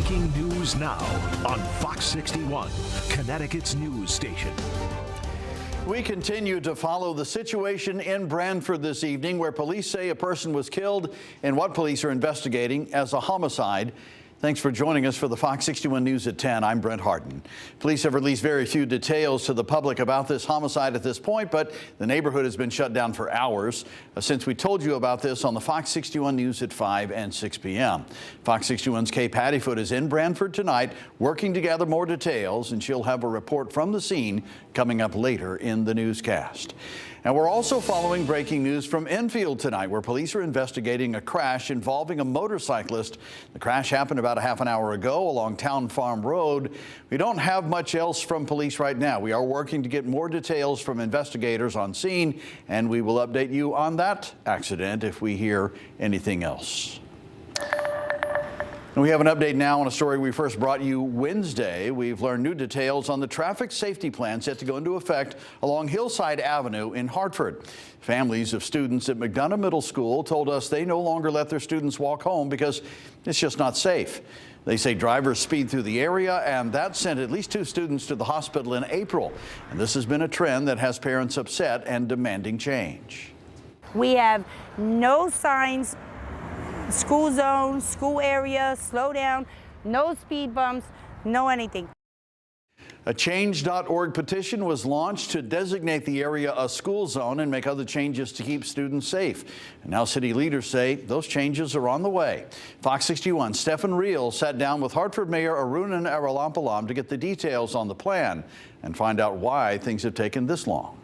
Breaking news now on Fox 61, Connecticut's news station. We continue to follow the situation in Branford this evening, where police say a person was killed in what police are investigating as a homicide. Thanks for joining us for the Fox 61 News at 10. I'm Brent Harden. Police have released very few details to the public about this homicide at this point, but the neighborhood has been shut down for hours since we told you about this on the Fox 61 News at 5 and 6 p.m. Fox 61's Kay Paddyfoot is in Branford tonight working to gather more details, and she'll have a report from the scene coming up later in the newscast. And we're also following breaking news from Enfield tonight, where police are investigating a crash involving a motorcyclist. The crash happened about a half an hour ago along Town Farm Road. We don't have much else from police right now. We are working to get more details from investigators on scene, and we will update you on that accident if we hear anything else. And we have an update now on a story we first brought you Wednesday. We've learned new details on the traffic safety plan set to go into effect along Hillside Avenue in Hartford. Families of students at McDonough Middle School told us they no longer let their students walk home because it's just not safe. They say drivers speed through the area, and that sent at least 2 students to the hospital in April. And this has been a trend that has parents upset and demanding change. We have no signs. School zone, school area, slow down, no speed bumps, no anything. A change.org petition was launched to designate the area a school zone and make other changes to keep students safe. And now city leaders say those changes are on the way. Fox 61's Stephen Reel sat down with Hartford Mayor Arunan Arulampalam to get the details on the plan and find out why things have taken this long.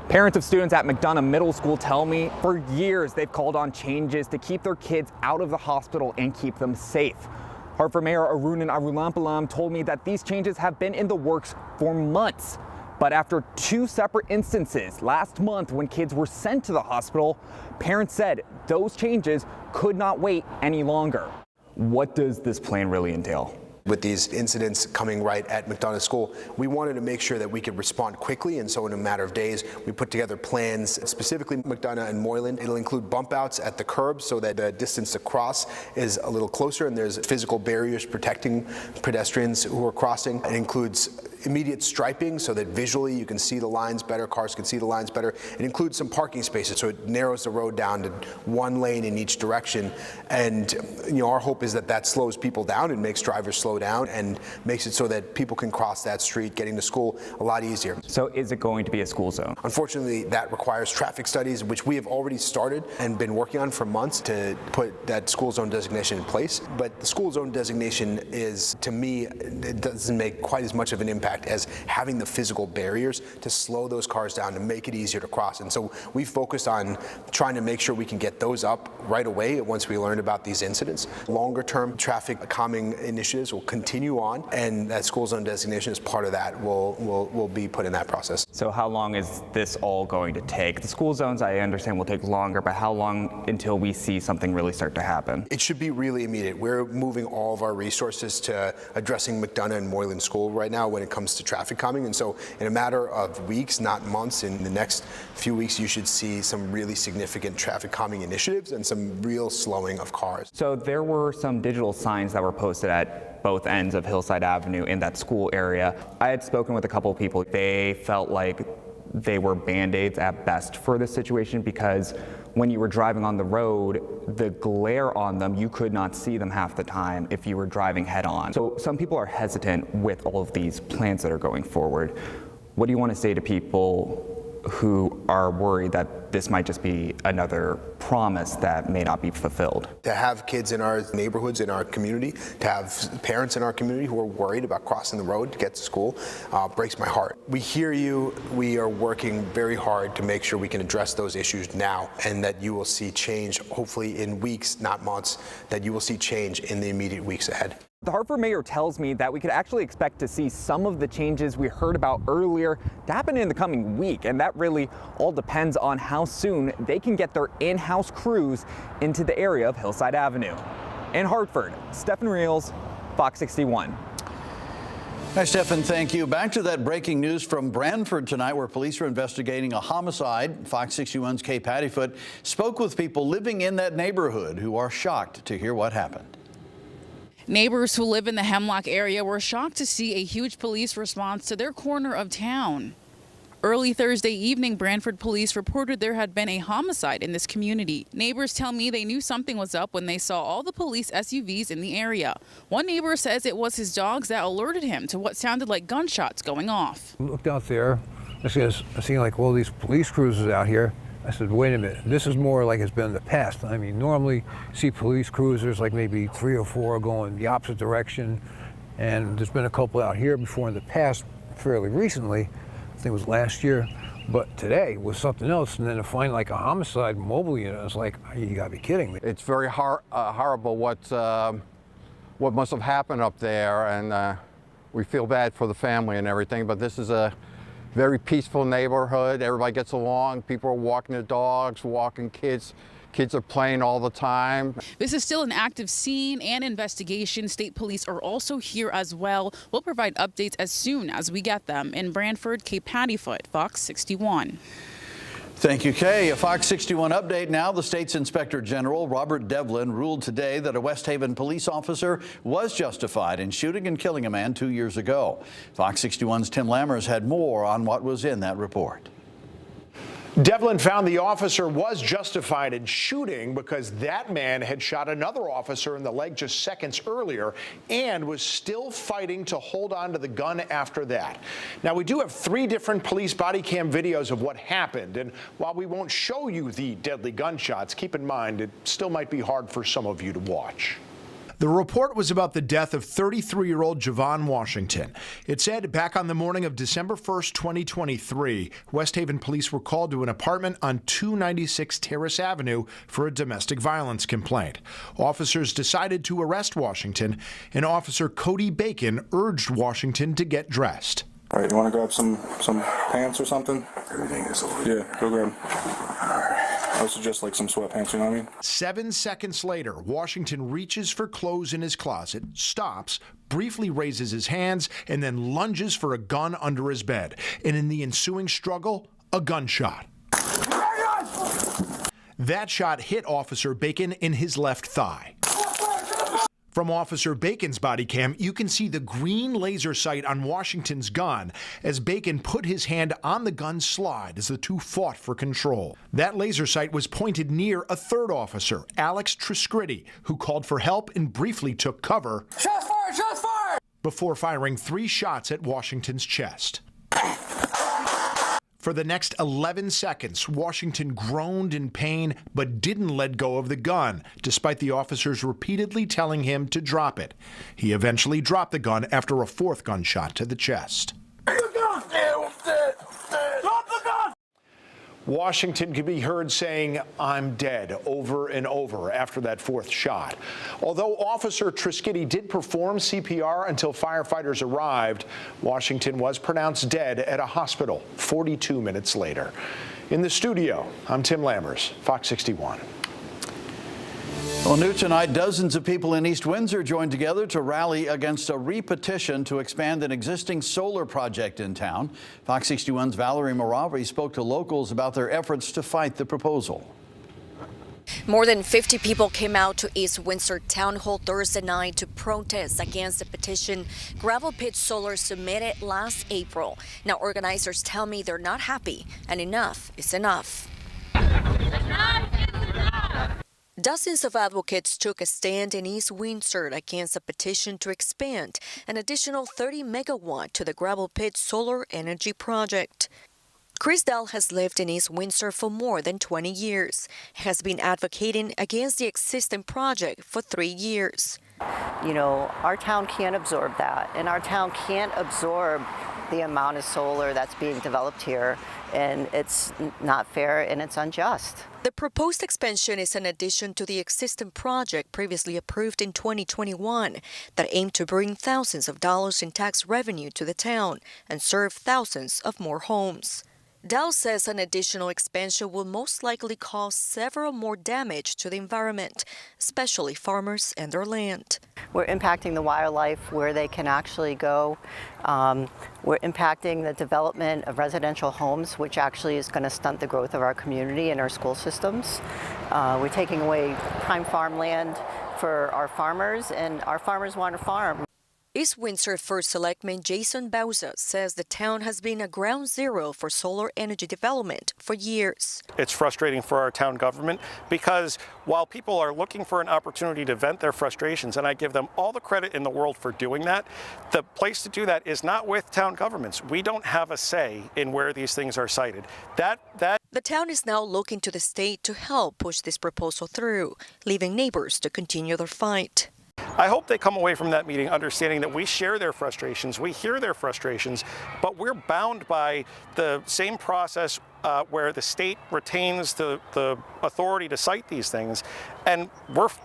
Parents of students at McDonough Middle School tell me for years they've called on changes to keep their kids out of the hospital and keep them safe. Hartford Mayor Arunan Arulampalam told me that these changes have been in the works for months. But after 2 separate instances last month when kids were sent to the hospital, parents said those changes could not wait any longer. What does this plan really entail? With these incidents coming right at McDonough School, we wanted to make sure that we could respond quickly, and so in a matter of days, we put together plans, specifically McDonough and Moylan. It'll include bump outs at the curbs so that the distance to cross is a little closer, and there's physical barriers protecting pedestrians who are crossing. It includes immediate striping so that visually you can see the lines better, cars can see the lines better. It includes some parking spaces so it narrows the road down to 1 lane in each direction. And our hope is that that slows people down and makes drivers slow down and makes it so that people can cross that street getting to school a lot easier. So is it going to be a school zone? Unfortunately, that requires traffic studies, which we have already started and been working on for months to put that school zone designation in place. But the school zone designation is, to me, it doesn't make quite as much of an impact as having the physical barriers to slow those cars down to make it easier to cross. And so we focused on trying to make sure we can get those up right away once we learned about these incidents. Longer term traffic calming initiatives will continue on, and that school zone designation is part of that. Will be put in that process. So how long is this all going to take? The school zones, I understand, will take longer, but how long until we see something really start to happen? It should be really immediate. We're moving all of our resources to addressing McDonough and Moylan School right now when it comes to traffic calming, and so in a matter of weeks, not months, in the next few weeks, you should see some really significant traffic calming initiatives and some real slowing of cars. So there were some digital signs that were posted at both ends of Hillside Avenue in that school area. I had spoken with a couple of people. They felt like they were band-aids at best for this situation because when you were driving on the road, the glare on them, you could not see them half the time if you were driving head on. So some people are hesitant with all of these plans that are going forward. What do you want to say to people who are worried that this might just be another promise that may not be fulfilled? To have kids in our neighborhoods, in our community, to have parents in our community who are worried about crossing the road to get to school breaks my heart. We hear you. We are working very hard to make sure we can address those issues now, and that you will see change, hopefully in weeks, not months, that you will see change in the immediate weeks ahead. The Hartford mayor tells me that we could actually expect to see some of the changes we heard about earlier to happen in the coming week, and that really all depends on how soon they can get their in-house crews into the area of Hillside Avenue. In Hartford, Stephen Reels, Fox 61. Hi, Stephen, thank you. Back to that breaking news from Branford tonight, where police are investigating a homicide. Fox 61's Kay Paddyfoot spoke with people living in that neighborhood who are shocked to hear what happened. Neighbors who live in the Hemlock area were shocked to see a huge police response to their corner of town. Early Thursday evening, Branford police reported there had been a homicide in this community. Neighbors tell me they knew something was up when they saw all the police SUVs in the area. One neighbor says it was his dogs that alerted him to what sounded like gunshots going off. I looked out there, I seen like all these police cruisers out here. I said, wait a minute, this is more like it's been in the past. I mean, normally you see police cruisers, like maybe 3 or 4 going the opposite direction. And there's been a couple out here before in the past, fairly recently. I think it was last year, but today was something else. And then to find like a homicide mobile unit, it's like, you gotta be kidding me. It's very horrible what must have happened up there, and we feel bad for the family and everything, but this is a very peaceful neighborhood. Everybody gets along. People are walking their dogs, walking kids. Kids are playing all the time. This is still an active scene and investigation. State police are also here as well. We'll provide updates as soon as we get them. In Branford, Kay Pattyfoot, Fox 61. Thank you, Kay. A Fox 61 update now. The state's Inspector General, Robert Devlin, ruled today that a West Haven police officer was justified in shooting and killing a man 2 years ago. Fox 61's Tim Lammers had more on what was in that report. Devlin found the officer was justified in shooting because that man had shot another officer in the leg just seconds earlier and was still fighting to hold on to the gun after that. Now, we do have 3 different police body cam videos of what happened, and while we won't show you the deadly gunshots, keep in mind it still might be hard for some of you to watch. The report was about the death of 33-year-old Javon Washington. It said back on the morning of December 1st, 2023, West Haven police were called to an apartment on 296 Terrace Avenue for a domestic violence complaint. Officers decided to arrest Washington, and Officer Cody Bacon urged Washington to get dressed. All right, you want to grab some pants or something? Everything is over. Yeah, go grab. I would suggest like some sweatpants, you know what I mean? 7 seconds later, Washington reaches for clothes in his closet, stops, briefly raises his hands, and then lunges for a gun under his bed. And in the ensuing struggle, a gunshot. That shot hit Officer Bacon in his left thigh. From Officer Bacon's body cam, you can see the green laser sight on Washington's gun as Bacon put his hand on the gun's slide as the two fought for control. That laser sight was pointed near a third officer, Alex Triscritti, who called for help and briefly took cover. Shots fired! Shots fired! Before firing 3 shots at Washington's chest. For the next 11 seconds, Washington groaned in pain but didn't let go of the gun, despite the officers repeatedly telling him to drop it. He eventually dropped the gun after a 4th gunshot to the chest. Washington could be heard saying, "I'm dead," over and over after that 4th shot. Although Officer Triscritti did perform CPR until firefighters arrived, Washington was pronounced dead at a hospital 42 minutes later. In the studio, I'm Tim Lammers, Fox 61. Well, new tonight, dozens of people in East Windsor joined together to rally against a repetition to expand an existing solar project in town. Fox 61's Valerie Moravi spoke to locals about their efforts to fight the proposal. More than 50 people came out to East Windsor Town Hall Thursday night to protest against the petition Gravel Pit Solar submitted last April. Now, organizers tell me they're not happy, and enough is enough. Dozens of advocates took a stand in East Windsor against a petition to expand an additional 30 megawatt to the Gravel Pit Solar Energy Project. Chris Dell has lived in East Windsor for more than 20 years. He has been advocating against the existing project for 3 years. You know, our town can't absorb that, and our town can't absorb the amount of solar that's being developed here, and it's not fair and it's unjust. The proposed expansion is an addition to the existing project previously approved in 2021 that aimed to bring thousands of dollars in tax revenue to the town and serve thousands of more homes. Dow says an additional expansion will most likely cause several more damage to the environment, especially farmers and their land. We're impacting the wildlife where they can actually go. We're impacting the development of residential homes, which actually is going to stunt the growth of our community and our school systems. We're taking away prime farmland for our farmers, and our farmers want to farm. East Windsor First Selectman Jason Bauza says the town has been a ground zero for solar energy development for years. It's frustrating for our town government because while people are looking for an opportunity to vent their frustrations, and I give them all the credit in the world for doing that, the place to do that is not with town governments. We don't have a say in where these things are sited. The town is now looking to the state to help push this proposal through, leaving neighbors to continue their fight. I hope they come away from that meeting understanding that we share their frustrations, we hear their frustrations, but we're bound by the same process where the state retains the authority to cite these things, and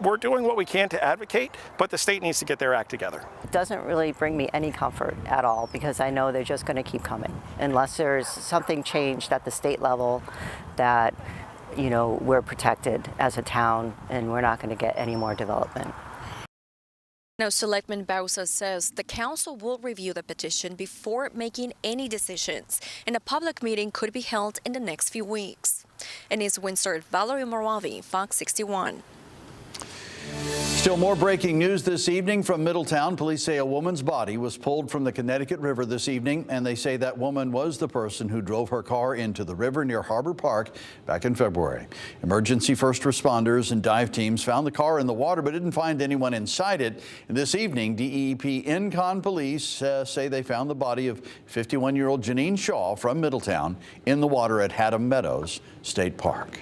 we're doing what we can to advocate, but the state needs to get their act together. It doesn't really bring me any comfort at all, because I know they're just going to keep coming unless there's something changed at the state level that, you know, we're protected as a town and we're not going to get any more development. Now, Selectman Bauza says the council will review the petition before making any decisions, and a public meeting could be held in the next few weeks. In East Windsor, Valerie Moravi, Fox 61. Still more breaking news this evening from Middletown. Police say a woman's body was pulled from the Connecticut River this evening, and they say that woman was the person who drove her car into the river near Harbor Park back in February. Emergency first responders and dive teams found the car in the water but didn't find anyone inside it. And this evening, DEP Incon police say they found the body of 51-year-old Janine Shaw from Middletown in the water at Haddam Meadows State Park.